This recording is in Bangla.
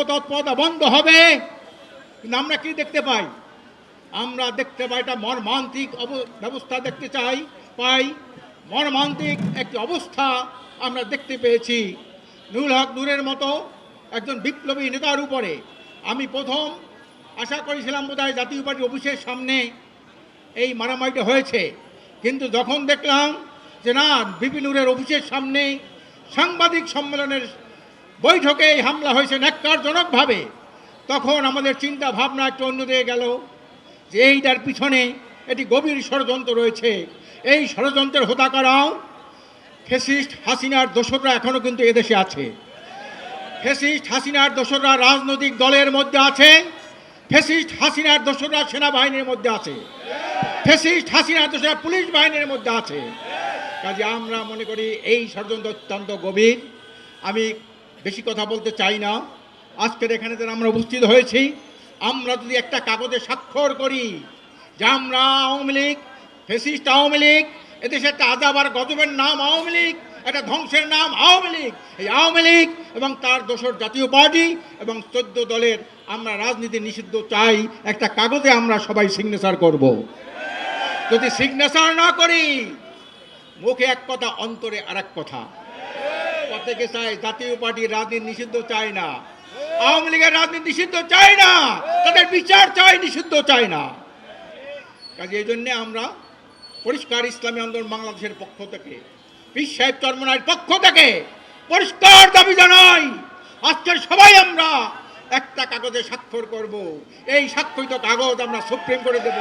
তৎপরতা বন্ধ হবে। কিন্তু আমরা কি দেখতে পাই? আমরা দেখতে পাই একটা মর্মান্তিক ব্যবস্থা দেখতে পাই মর্মান্তিক একটি অবস্থা আমরা দেখতে পেয়েছি। নুরুল হক নূরের মতো একজন বিপ্লবী নেতার উপরে আমি প্রথম আশা করেছিলাম বোধহয় জাতীয় পার্টি অফিসের সামনে এই মারামারিটা হয়েছে, কিন্তু যখন দেখলাম যে না বিপি নূরের অফিসের সামনে সাংবাদিক সম্মেলনের বৈঠকে এই হামলা হয়েছে ন্যাক্কারজনকভাবে, তখন আমাদের চিন্তা ভাবনা একটু অন্যদিকে গেল যে এইটার পিছনে এটি গভীর ষড়যন্ত্র রয়েছে। এই ষড়যন্ত্রের হোতাকারাও ফ্যাসিস্ট হাসিনার দোসররা এখনও কিন্তু এদেশে আছে। ফ্যাসিস্ট হাসিনার দোসররা রাজনৈতিক দলের মধ্যে আছে, ফ্যাসিস্ট হাসিনার দোসররা সেনাবাহিনীর মধ্যে আছে, ফ্যাসিস্ট হাসিনার দোসররা পুলিশ বাহিনীর মধ্যে আছে। কাজে আমরা মনে করি এই ষড়যন্ত্র অত্যন্ত গভীর। আমি বেশি কথা বলতে চাই না। আজকের এখানে যারা আমরা উপস্থিত হয়েছি, আমরা যদি একটা কাগজে স্বাক্ষর করি যে আমরা আওয়ামী লীগ, ফ্যাসিস্ট আওয়ামী লীগ, এদেশে একটা আজাব আর গজবের নাম আওয়ামী লীগ, একটা ধ্বংসের নাম আওয়ামী লীগ, এই আওয়ামী লীগ এবং তার দোসর জাতীয় পার্টি এবং 14 দলের আমরা রাজনীতি নিষিদ্ধ চাই, একটা কাগজে আমরা সবাই সিগনেচার করব। যদি সিগনেচার না করি, মুখে এক কথা অন্তরে আর এক কথা। প্রত্যেকে চায় জাতীয় পার্টির রাজনীতি নিষিদ্ধ চায় না, আওয়ামী লীগের রাজনীতি নিষিদ্ধ চায় না, তাদের বিচার চাই, নিষিদ্ধ চায় না। কাজে এই জন্যে আমরা পরিষ্কার ইসলামী আন্দোলন বাংলাদেশের পক্ষ থেকে, পীর সাহেব চরমনাইয়ের পক্ষ থেকে পরিষ্কার দাবি জানাই, আজকের সবাই আমরা একটা কাগজে স্বাক্ষর করব। এই স্বাক্ষরিত কাগজ আমরা সুপ্রিম কোর্টে দেব।